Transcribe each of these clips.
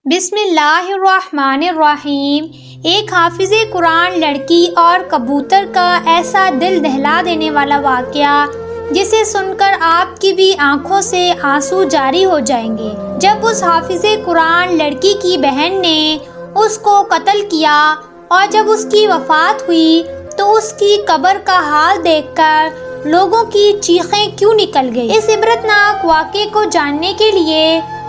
بسم اللہ الرحمن الرحیم۔ ایک حافظ قرآن لڑکی اور کبوتر کا ایسا دل دہلا دینے والا واقعہ جسے سن کر آپ کی بھی آنکھوں سے آنسو جاری ہو جائیں گے۔ جب اس حافظ قرآن لڑکی کی بہن نے اس کو قتل کیا اور جب اس کی وفات ہوئی تو اس کی قبر کا حال دیکھ کر لوگوں کی چیخیں کیوں نکل گئی۔ اس عبرتناک واقعے کو جاننے کے لیے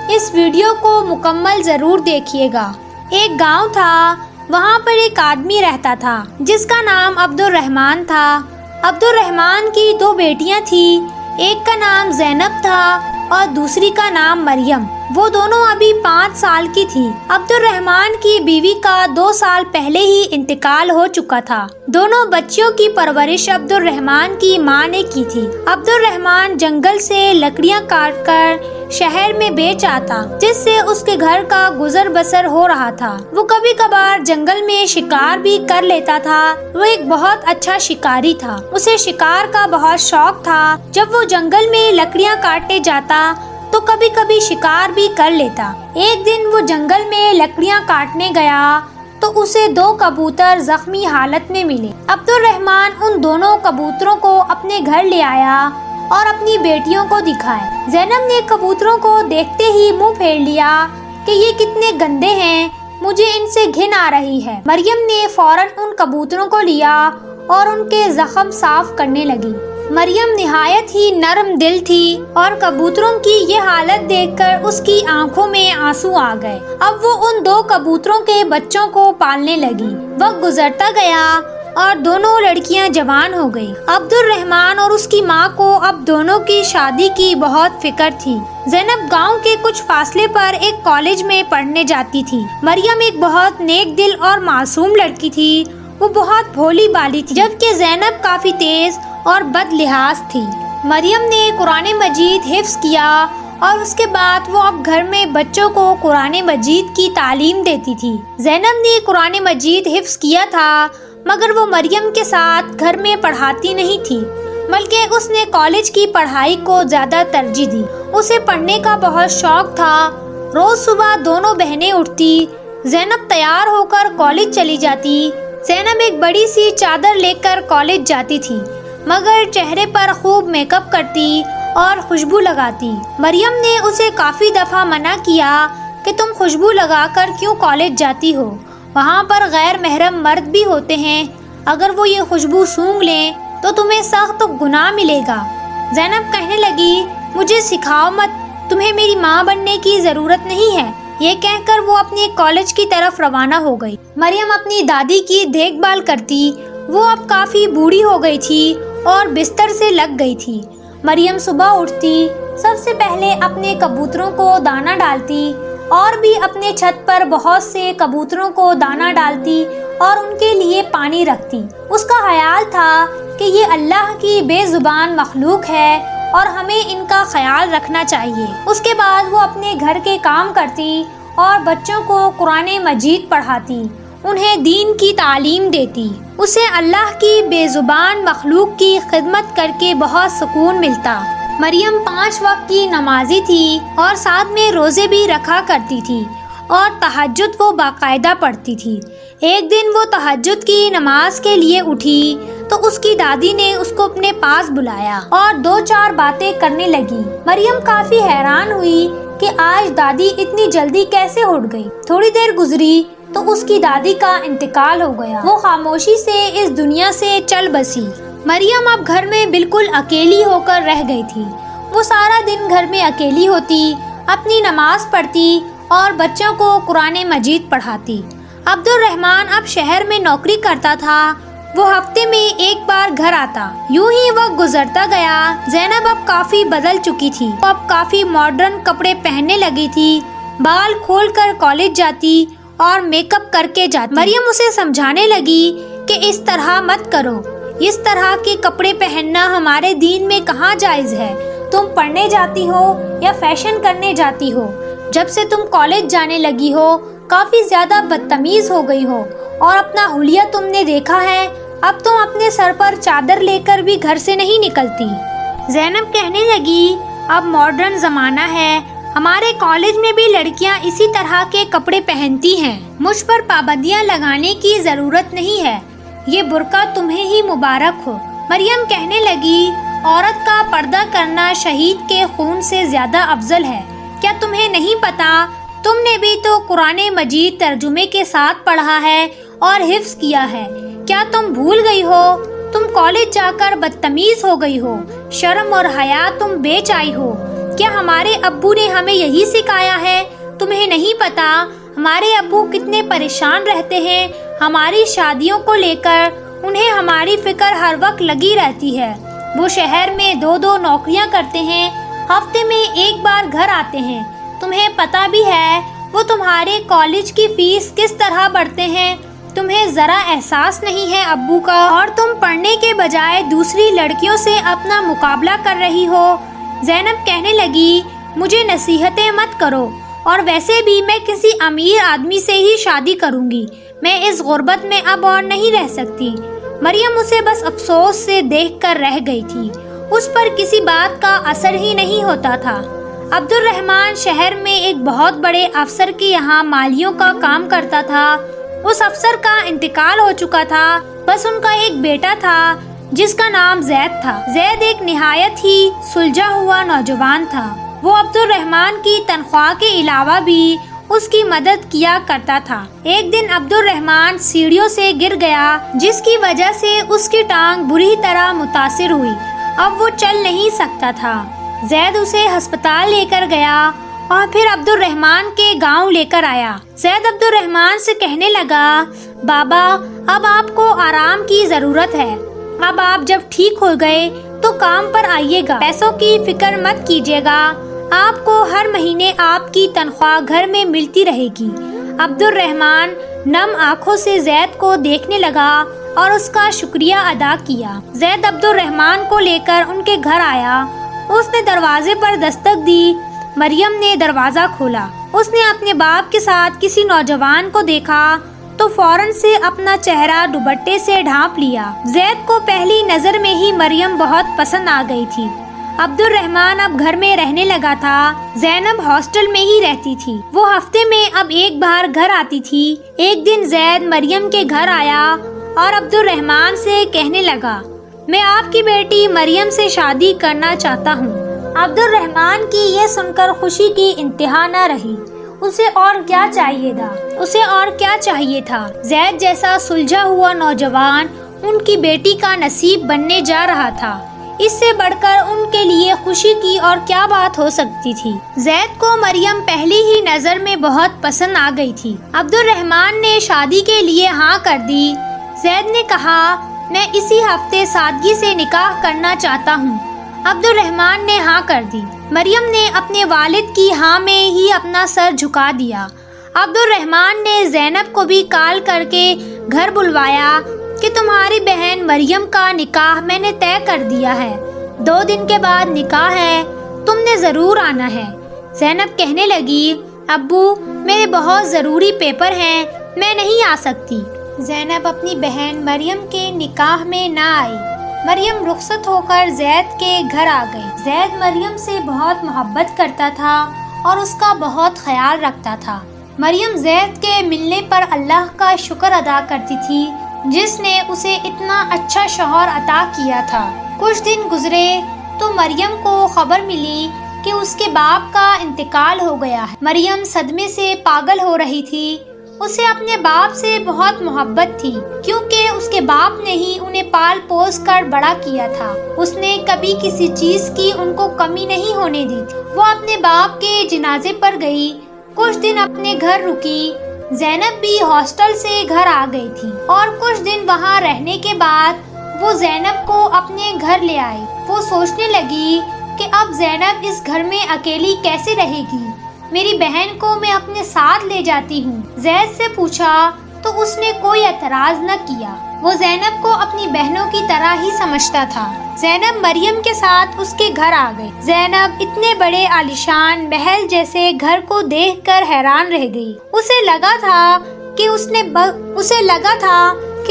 اس ویڈیو کو مکمل ضرور دیکھیے گا۔ ایک گاؤں تھا، وہاں پر ایک آدمی رہتا تھا جس کا نام عبد الرحمن تھا۔ عبد الرحمن کی 2 بیٹیاں تھیں، ایک کا نام زینب تھا اور دوسری کا نام مریم۔ وہ دونوں ابھی 5 سال کی تھی۔ عبد الرحمن کی بیوی کا 2 سال پہلے ہی انتقال ہو چکا تھا۔ دونوں بچیوں کی پرورش عبد الرحمن کی ماں نے کی تھی۔ عبد الرحمن جنگل سے لکڑیاں کاٹ کر شہر میں بیچ آتا، جس سے اس کے گھر کا گزر بسر ہو رہا تھا۔ وہ کبھی کبھار جنگل میں شکار بھی کر لیتا تھا۔ وہ ایک بہت اچھا شکاری تھا، اسے شکار کا بہت شوق تھا۔ جب وہ جنگل میں لکڑیاں کاٹنے جاتا تو کبھی کبھی شکار بھی کر لیتا۔ ایک دن وہ جنگل میں لکڑیاں کاٹنے گیا تو اسے 2 کبوتر زخمی حالت میں ملے۔ عبد الرحمن ان دونوں کبوتروں کو اپنے گھر لے آیا اور اپنی بیٹیوں کو دکھائے۔ زینب نے کبوتروں کو دیکھتے ہی منہ پھیر لیا کہ یہ کتنے گندے ہیں، مجھے ان سے گھن آ رہی ہے۔ مریم نے فوراً ان کبوتروں کو لیا اور ان کے زخم صاف کرنے لگی۔ مریم نہایت ہی نرم دل تھی اور کبوتروں کی یہ حالت دیکھ کر اس کی آنکھوں میں آنسو آ گئے۔ اب وہ ان 2 کبوتروں کے بچوں کو پالنے لگی۔ وقت گزرتا گیا اور دونوں لڑکیاں جوان ہو گئی۔ عبد الرحمن اور اس کی ماں کو اب دونوں کی شادی کی بہت فکر تھی۔ زینب گاؤں کے کچھ فاصلے پر ایک کالج میں پڑھنے جاتی تھی۔ مریم ایک بہت نیک دل اور معصوم لڑکی تھی، وہ بہت بھولی بالی تھی، جبکہ زینب کافی تیز اور بد لحاظ تھی۔ مریم نے قرآن مجید حفظ کیا اور اس کے بعد وہ اب گھر میں بچوں کو قرآن مجید کی تعلیم دیتی تھی۔ زینب نے قرآن مجید حفظ کیا تھا مگر وہ مریم کے ساتھ گھر میں پڑھاتی نہیں تھی، بلکہ اس نے کالج کی پڑھائی کو زیادہ ترجیح دی۔ اسے پڑھنے کا بہت شوق تھا۔ روز صبح دونوں بہنیں اٹھتی، زینب تیار ہو کر کالج چلی جاتی۔ زینب ایک بڑی سی چادر لے کر کالج جاتی تھی مگر چہرے پر خوب میک اپ کرتی اور خوشبو لگاتی۔ مریم نے اسے کافی دفعہ منع کیا کہ تم خوشبو لگا کر کیوں کالج جاتی ہو، وہاں پر غیر محرم مرد بھی ہوتے ہیں، اگر وہ یہ خوشبو سونگھ لیں تو تمہیں سخت گناہ ملے گا۔ زینب کہنے لگی، مجھے سکھاؤ مت، تمہیں میری ماں بننے کی ضرورت نہیں ہے۔ یہ کہہ کر وہ اپنے کالج کی طرف روانہ ہو گئی۔ مریم اپنی دادی کی دیکھ بھال کرتی، وہ اب کافی بوڑھی ہو گئی تھی اور بستر سے لگ گئی تھی۔ مریم صبح اٹھتی، سب سے پہلے اپنے کبوتروں کو دانہ ڈالتی اور بھی اپنے چھت پر بہت سے کبوتروں کو دانہ ڈالتی اور ان کے لیے پانی رکھتی۔ اس کا خیال تھا کہ یہ اللہ کی بے زبان مخلوق ہے اور ہمیں ان کا خیال رکھنا چاہیے۔ اس کے بعد وہ اپنے گھر کے کام کرتی اور بچوں کو قرآن مجید پڑھاتی، انہیں دین کی تعلیم دیتی۔ اسے اللہ کی بے زبان مخلوق کی خدمت کر کے بہت سکون ملتا۔ مریم 5 وقت کی نمازی تھی اور ساتھ میں روزے بھی رکھا کرتی تھی اور تہجد وہ باقاعدہ پڑھتی تھی۔ ایک دن وہ تہجد کی نماز کے لیے اٹھی تو اس کی دادی نے اس کو اپنے پاس بلایا اور 2-4 باتیں کرنے لگی۔ مریم کافی حیران ہوئی کہ آج دادی اتنی جلدی کیسے اٹھ گئی۔ تھوڑی دیر گزری تو اس کی دادی کا انتقال ہو گیا۔ وہ خاموشی سے اس دنیا سے چل بسی۔ مریم اب گھر میں بالکل اکیلی ہو کر رہ گئی تھی۔ وہ سارا دن گھر میں اکیلی ہوتی، اپنی نماز پڑھتی اور بچوں کو قرآن مجید پڑھاتی۔ عبد الرحمن اب شہر میں نوکری کرتا تھا، وہ ہفتے میں ایک بار گھر آتا۔ یوں ہی وقت گزرتا گیا۔ زینب اب کافی بدل چکی تھی، وہ اب کافی ماڈرن کپڑے پہننے لگی تھی، بال کھول کر کالج جاتی اور میک اپ کر کے جاتی۔ مریم اسے سمجھانے لگی کہ اس طرح مت کرو، اس طرح کے کپڑے پہننا ہمارے دین میں کہاں جائز ہے، تم پڑھنے جاتی ہو یا فیشن کرنے جاتی ہو؟ جب سے تم کالج جانے لگی ہو کافی زیادہ بدتمیز ہو گئی ہو اور اپنا حلیہ تم نے دیکھا ہے، اب تم اپنے سر پر چادر لے کر بھی گھر سے نہیں نکلتی۔ زینب کہنے لگی، اب ماڈرن زمانہ ہے، ہمارے کالج میں بھی لڑکیاں اسی طرح کے کپڑے پہنتی ہیں، مجھ پر پابندیاں لگانے کی ضرورت نہیں ہے، یہ برقع تمہیں ہی مبارک ہو۔ مریم کہنے لگی، عورت کا پردہ کرنا شہید کے خون سے زیادہ افضل ہے۔ کیا تمہیں نہیں پتا؟ تم نے بھی تو قرآن مجید ترجمے کے ساتھ پڑھا ہے اور حفظ کیا ہے، کیا تم بھول گئی ہو؟ تم کالج جا کر بدتمیز ہو گئی ہو، شرم اور حیا تم بیچ آئی ہو۔ کیا ہمارے ابو نے ہمیں یہی سکھایا ہے؟ تمہیں نہیں پتا ہمارے ابو کتنے پریشان رہتے ہیں ہماری شادیوں کو لے کر، انہیں ہماری فکر ہر وقت لگی رہتی ہے۔ وہ شہر میں 2 نوکریاں کرتے ہیں، ہفتے میں 1 بار گھر آتے ہیں۔ تمہیں پتا بھی ہے وہ تمہارے کالج کی فیس کس طرح بڑھتے ہیں، تمہیں ذرا احساس نہیں ہے ابو کا، اور تم پڑھنے کے بجائے دوسری لڑکیوں سے اپنا مقابلہ کر رہی ہو۔ زینب کہنے لگی، مجھے نصیحتیں مت کرو، اور ویسے بھی میں کسی امیر آدمی سے ہی شادی کروں گی، میں اس غربت میں اب اور نہیں رہ سکتی۔ مریم اسے بس افسوس سے دیکھ کر رہ گئی تھی، اس پر کسی بات کا اثر ہی نہیں ہوتا تھا۔ عبد الرحمن شہر میں ایک بہت بڑے افسر کے یہاں مالیوں کا کام کرتا تھا۔ اس افسر کا انتقال ہو چکا تھا، بس ان کا ایک بیٹا تھا جس کا نام زید تھا۔ زید ایک نہایت ہی سلجھا ہوا نوجوان تھا، وہ عبد الرحمن کی تنخواہ کے علاوہ بھی اس کی مدد کیا کرتا تھا۔ ایک دن عبد الرحمن سیڑھیوں سے گر گیا، جس کی وجہ سے اس کی ٹانگ بری طرح متاثر ہوئی، اب وہ چل نہیں سکتا تھا۔ زید اسے ہسپتال لے کر گیا اور پھر عبد الرحمن کے گاؤں لے کر آیا۔ زید عبد الرحمن سے کہنے لگا، بابا اب آپ کو آرام کی ضرورت ہے، اب آپ جب ٹھیک ہو گئے تو کام پر آئیے گا، پیسوں کی فکر مت کیجیے گا، آپ کو ہر مہینے آپ کی تنخواہ گھر میں ملتی رہے گی۔ عبد الرحمن نم آنکھوں سے زید کو دیکھنے لگا اور اس کا شکریہ ادا کیا۔ زید عبد الرحمن کو لے کر ان کے گھر آیا، اس نے دروازے پر دستک دی۔ مریم نے دروازہ کھولا، اس نے اپنے باپ کے ساتھ کسی نوجوان کو دیکھا تو فوراً سے اپنا چہرہ دوپٹے سے ڈھانپ لیا۔ زید کو پہلی نظر میں ہی مریم بہت پسند آ گئی تھی۔ عبد الرحمن اب گھر میں رہنے لگا تھا، زینب ہاسٹل میں ہی رہتی تھی، وہ ہفتے میں اب 1 بار گھر آتی تھی۔ ایک دن زید مریم کے گھر آیا اور عبد الرحمن سے کہنے لگا، میں آپ کی بیٹی مریم سے شادی کرنا چاہتا ہوں۔ عبد الرحمن کی یہ سن کر خوشی کی انتہا نہ رہی، اسے اور کیا چاہیے تھا؟ زید جیسا سلجھا ہوا نوجوان ان کی بیٹی کا نصیب بننے جا رہا تھا، اس سے بڑھ کر ان کے لیے خوشی کی اور کیا بات ہو سکتی تھی؟ زید کو مریم پہلی ہی نظر میں بہت پسند آ گئی تھی۔ عبد الرحمن نے شادی کے لیے ہاں کر دی۔ زید نے کہا، میں اسی ہفتے سادگی سے نکاح کرنا چاہتا ہوں۔ عبد الرحمن نے ہاں کر دی۔ مریم نے اپنے والد کی ہاں میں ہی اپنا سر جھکا دیا۔ عبد الرحمن نے زینب کو بھی کال کر کے گھر بلوایا کہ تمہاری بہن مریم کا نکاح میں نے طے کر دیا ہے، 2 دن کے بعد نکاح ہے، تم نے ضرور آنا ہے۔ زینب کہنے لگی، ابو میرے بہت ضروری پیپر ہیں، میں نہیں آ سکتی۔ زینب اپنی بہن مریم کے نکاح میں نہ آئی۔ مریم رخصت ہو کر زید کے گھر آ گئی۔ زید مریم سے بہت محبت کرتا تھا اور اس کا بہت خیال رکھتا تھا۔ مریم زید کے ملنے پر اللہ کا شکر ادا کرتی تھی جس نے اسے اتنا اچھا شوہر عطا کیا تھا۔ کچھ دن گزرے تو مریم کو خبر ملی کہ اس کے باپ کا انتقال ہو گیا ہے۔ مریم صدمے سے پاگل ہو رہی تھی، اسے اپنے باپ سے بہت محبت تھی کیونکہ اس کے باپ نے ہی انہیں پال پوس کر بڑا کیا تھا، اس نے کبھی کسی چیز کی ان کو کمی نہیں ہونے دی تھی۔ وہ اپنے باپ کے جنازے پر گئی، کچھ دن اپنے گھر رکی۔ زینب بھی ہاسٹل سے گھر آ گئی تھی اور کچھ دن وہاں رہنے کے بعد وہ زینب کو اپنے گھر لے آئی۔ وہ سوچنے لگی کہ اب زینب اس گھر میں اکیلی کیسے رہے گی، میری بہن کو میں اپنے ساتھ لے جاتی ہوں۔ زید سے پوچھا تو اس نے کوئی اعتراض نہ کیا، وہ زینب کو اپنی بہنوں کی طرح ہی سمجھتا تھا۔ زینب مریم کے ساتھ اس کے گھر آ گئی۔ زینب اتنے بڑے عالیشان محل جیسے گھر کو دیکھ کر حیران رہ گئی۔ اسے لگا تھا کہ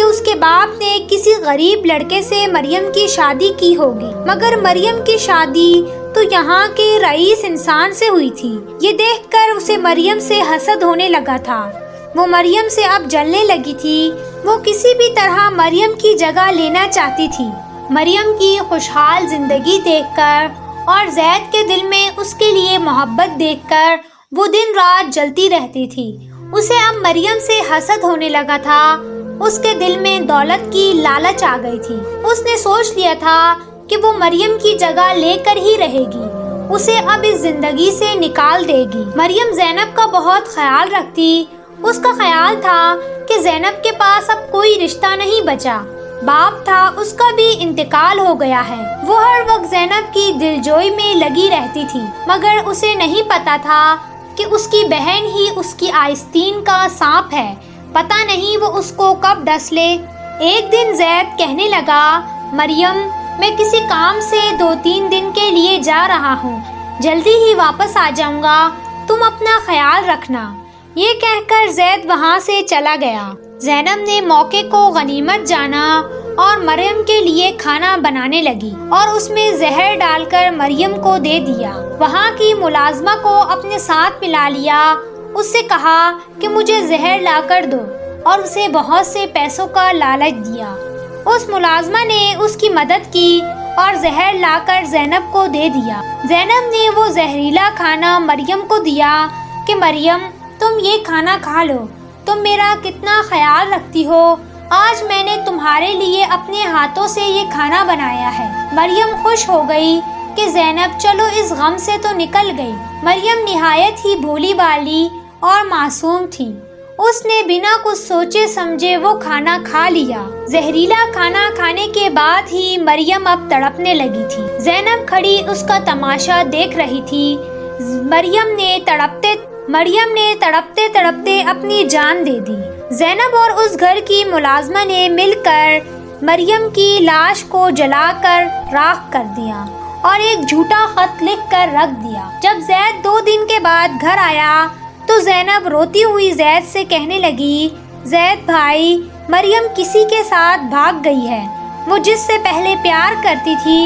اس کے باپ نے کسی غریب لڑکے سے مریم کی شادی کی ہوگی، مگر مریم کی شادی تو یہاں کے رئیس انسان سے ہوئی تھی۔ یہ دیکھ کر اسے مریم سے حسد ہونے لگا تھا۔ وہ مریم سے اب جلنے لگی تھی۔ وہ کسی بھی طرح مریم کی جگہ لینا چاہتی تھی۔ مریم کی خوشحال زندگی دیکھ کر اور زید کے دل میں اس کے لیے محبت دیکھ کر وہ دن رات جلتی رہتی تھی۔ اسے اب مریم سے حسد ہونے لگا تھا۔ اس کے دل میں دولت کی لالچ آ گئی تھی۔ اس نے سوچ لیا تھا کہ وہ مریم کی جگہ لے کر ہی رہے گی، اسے اب اس زندگی سے نکال دے گی۔ مریم زینب کا بہت خیال رکھتی۔ اس کا خیال تھا کہ زینب کے پاس اب کوئی رشتہ نہیں بچا۔ باپ تھا، اس کا بھی انتقال ہو گیا ہے۔ وہ ہر وقت زینب کی دلجوئی میں لگی رہتی تھی، مگر اسے نہیں پتا تھا کہ اس کی بہن ہی اس کی آستین کا سانپ ہے۔ پتہ نہیں وہ اس کو کب ڈس لے۔ ایک دن زید کہنے لگا، مریم میں کسی کام سے 2-3 دن کے لیے جا رہا ہوں، جلدی ہی واپس آ جاؤں گا، تم اپنا خیال رکھنا۔ یہ کہہ کر زید وہاں سے چلا گیا۔ زینب نے موقع کو غنیمت جانا اور مریم کے لیے کھانا بنانے لگی اور اس میں زہر ڈال کر مریم کو دے دیا۔ وہاں کی ملازمہ کو اپنے ساتھ ملا لیا، اس سے کہا کہ مجھے زہر لا کر دو اور اسے بہت سے پیسوں کا لالچ دیا۔ اس ملازمہ نے اس کی مدد کی اور زہر لا کر زینب کو دے دیا۔ زینب نے وہ زہریلا کھانا مریم کو دیا کہ مریم تم یہ کھانا کھا لو، تم میرا کتنا خیال رکھتی ہو، آج میں نے تمہارے لیے اپنے ہاتھوں سے یہ کھانا بنایا ہے۔ مریم خوش ہو گئی کہ زینب چلو اس غم سے تو نکل گئی۔ مریم نہایت ہی بھولی بالی اور معصوم تھی۔ اس نے بنا کچھ سوچے سمجھے وہ کھانا کھا لیا۔ زہریلا کھانا کھانے کے بعد ہی مریم اب تڑپنے لگی تھی۔ زینب کھڑی اس کا تماشا دیکھ رہی تھی۔ مریم نے تڑپتے تڑپتے اپنی جان دے دی۔ زینب اور اس گھر کی ملازمہ نے مل کر مریم کی لاش کو جلا کر راکھ کر دیا اور ایک جھوٹا خط لکھ کر رکھ دیا۔ جب زید 2 دن کے بعد گھر آیا تو زینب روتی ہوئی زید سے کہنے لگی، زید بھائی، مریم کسی کے ساتھ بھاگ گئی ہے۔ وہ جس سے پہلے پیار کرتی تھی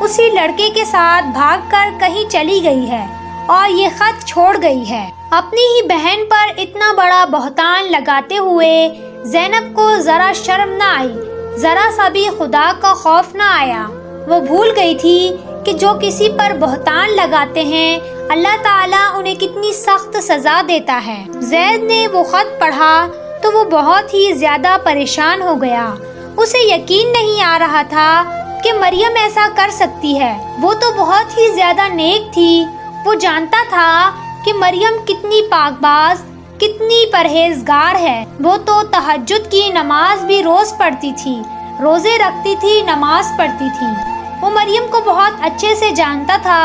اسی لڑکے کے ساتھ بھاگ کر کہیں چلی گئی ہے اور یہ خط چھوڑ گئی ہے۔ اپنی ہی بہن پر اتنا بڑا بہتان لگاتے ہوئے زینب کو ذرا شرم نہ آئی، ذرا سا بھی خدا کا خوف نہ آیا۔ وہ بھول گئی تھی کہ جو کسی پر بہتان لگاتے ہیں اللہ تعالیٰ انہیں کتنی سخت سزا دیتا ہے۔ زید نے وہ خط پڑھا تو وہ بہت ہی زیادہ پریشان ہو گیا۔ اسے یقین نہیں آ رہا تھا کہ مریم ایسا کر سکتی ہے۔ وہ تو بہت ہی زیادہ نیک تھی۔ وہ جانتا تھا کہ مریم کتنی پاک باز، کتنی پرہیزگار ہے۔ وہ تو تہجد کی نماز بھی روز پڑھتی تھی، روزے رکھتی تھی، نماز پڑھتی تھی۔ وہ مریم کو بہت اچھے سے جانتا تھا۔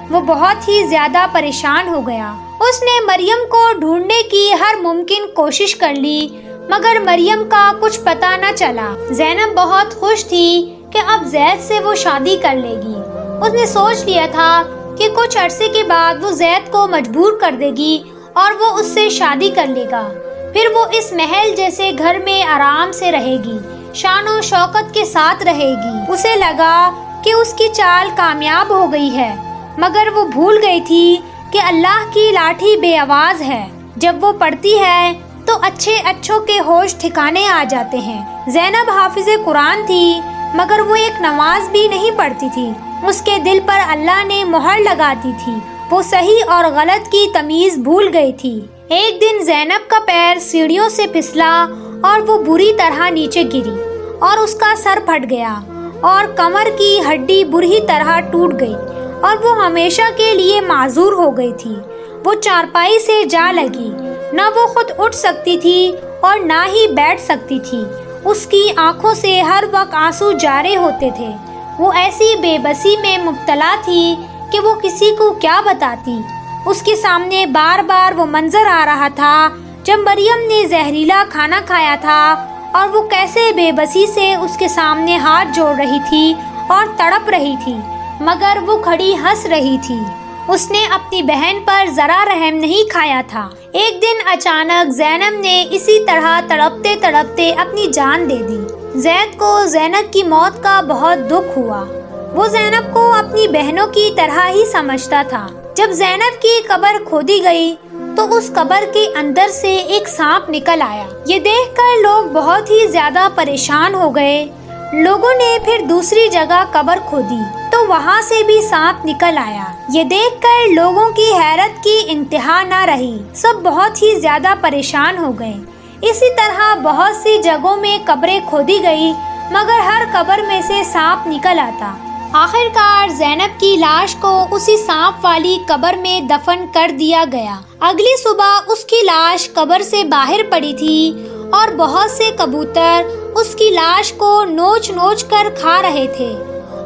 وہ بہت ہی زیادہ پریشان ہو گیا۔ اس نے مریم کو ڈھونڈنے کی ہر ممکن کوشش کر لی، مگر مریم کا کچھ پتہ نہ چلا۔ زینب بہت خوش تھی کہ اب زید سے وہ شادی کر لے گی۔ اس نے سوچ لیا تھا کہ کچھ عرصے کے بعد وہ زید کو مجبور کر دے گی اور وہ اس سے شادی کر لے گا۔ پھر وہ اس محل جیسے گھر میں آرام سے رہے گی، شان و شوکت کے ساتھ رہے گی۔ اسے لگا کہ اس کی چال کامیاب ہو گئی ہے، مگر وہ بھول گئی تھی کہ اللہ کی لاٹھی بے آواز ہے۔ جب وہ پڑھتی ہے تو اچھوں کے ہوش ٹھکانے آ جاتے ہیں۔ زینب حافظ قرآن تھی، مگر وہ ایک نماز بھی نہیں پڑھتی تھی۔ اس کے دل پر اللہ نے مہر لگا دی تھی۔ وہ صحیح اور غلط کی تمیز بھول گئی تھی۔ ایک دن زینب کا پیر سیڑھیوں سے پھسلا اور وہ بری طرح نیچے گری اور اس کا سر پھٹ گیا اور کمر کی ہڈی بری طرح ٹوٹ گئی اور وہ ہمیشہ کے لیے معذور ہو گئی تھی۔ وہ چارپائی سے جا لگی، نہ وہ خود اٹھ سکتی تھی اور نہ ہی بیٹھ سکتی تھی۔ اس کی آنکھوں سے ہر وقت آنسو جارے ہوتے تھے۔ وہ ایسی بے بسی میں مبتلا تھی کہ وہ کسی کو کیا بتاتی۔ اس کے سامنے بار بار وہ منظر آ رہا تھا جب مریم نے زہریلا کھانا کھایا تھا اور وہ کیسے بے بسی سے اس کے سامنے ہاتھ جوڑ رہی تھی اور تڑپ رہی تھی، مگر وہ کھڑی ہنس رہی تھی۔ اس نے اپنی بہن پر ذرا رحم نہیں کھایا تھا۔ ایک دن اچانک زینب نے اسی طرح تڑپتے تڑپتے اپنی جان دے دی۔ زید کو زینب کی موت کا بہت دکھ ہوا۔ وہ زینب کو اپنی بہنوں کی طرح ہی سمجھتا تھا۔ جب زینب کی قبر کھودی گئی تو اس قبر کے اندر سے ایک سانپ نکل آیا۔ یہ دیکھ کر لوگ بہت ہی زیادہ پریشان ہو گئے۔ لوگوں نے پھر دوسری جگہ قبر کھودی تو وہاں سے بھی سانپ نکل آیا۔ یہ دیکھ کر لوگوں کی حیرت کی انتہا نہ رہی۔ سب بہت ہی زیادہ پریشان ہو گئے۔ اسی طرح بہت سی جگہوں میں قبریں کھودی گئی مگر ہر قبر میں سے سانپ نکل آتا۔ آخر کار زینب کی لاش کو اسی سانپ والی قبر میں دفن کر دیا گیا۔ اگلی صبح اس کی لاش قبر سے باہر پڑی تھی اور بہت سے کبوتر اس کی لاش کو نوچ نوچ کر کھا رہے تھے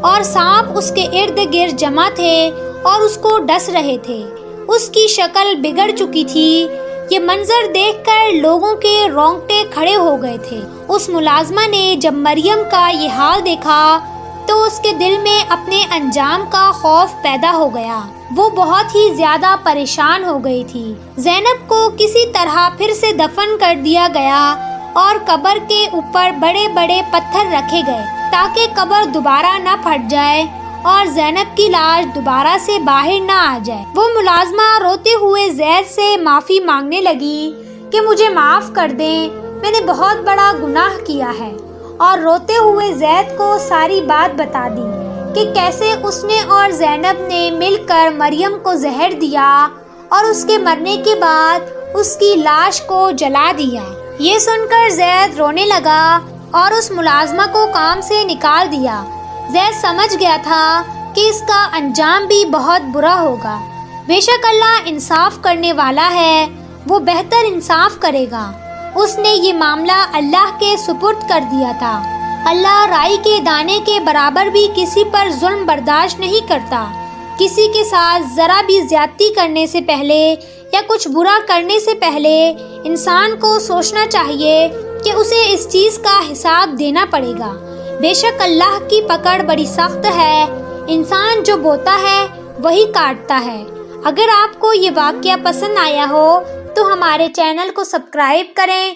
اور سانپ اس کے ارد گرد جمع تھے اور اس کو ڈس رہے تھے۔ اس کی شکل بگڑ چکی تھی۔ یہ منظر دیکھ کر لوگوں کے رونگٹے کھڑے ہو گئے تھے۔ اس ملازمہ نے جب مریم کا یہ حال دیکھا تو اس کے دل میں اپنے انجام کا خوف پیدا ہو گیا۔ وہ بہت ہی زیادہ پریشان ہو گئی تھی۔ زینب کو کسی طرح پھر سے دفن کر دیا گیا اور قبر کے اوپر بڑے بڑے پتھر رکھے گئے تاکہ قبر دوبارہ نہ پھٹ جائے اور زینب کی لاش دوبارہ سے باہر نہ آ جائے۔ وہ ملازمہ روتے ہوئے زید سے معافی مانگنے لگی کہ مجھے معاف کر دیں، میں نے بہت بڑا گناہ کیا ہے، اور روتے ہوئے زید کو ساری بات بتا دی کہ کیسے اس نے اور زینب نے مل کر مریم کو زہر دیا اور اس کے مرنے کے بعد اس کی لاش کو جلا دیا۔ یہ سن کر زید رونے لگا اور اس ملازمہ کو کام سے نکال دیا۔ زید سمجھ گیا تھا کہ اس کا انجام بھی بہت برا ہوگا۔ بے شک اللہ انصاف کرنے والا ہے، وہ بہتر انصاف کرے گا۔ اس نے یہ معاملہ اللہ کے سپرد کر دیا تھا۔ اللہ رائی کے دانے کے برابر بھی کسی پر ظلم برداشت نہیں کرتا۔ کسی کے ساتھ ذرا بھی زیادتی کرنے سے پہلے یا کچھ برا کرنے سے پہلے انسان کو سوچنا چاہیے کہ اسے اس چیز کا حساب دینا پڑے گا۔ بے شک اللہ کی پکڑ بڑی سخت ہے، انسان جو بوتا ہے وہی کاٹتا ہے۔ اگر آپ کو یہ واقعہ پسند آیا ہو تو ہمارے چینل کو سبسکرائب کریں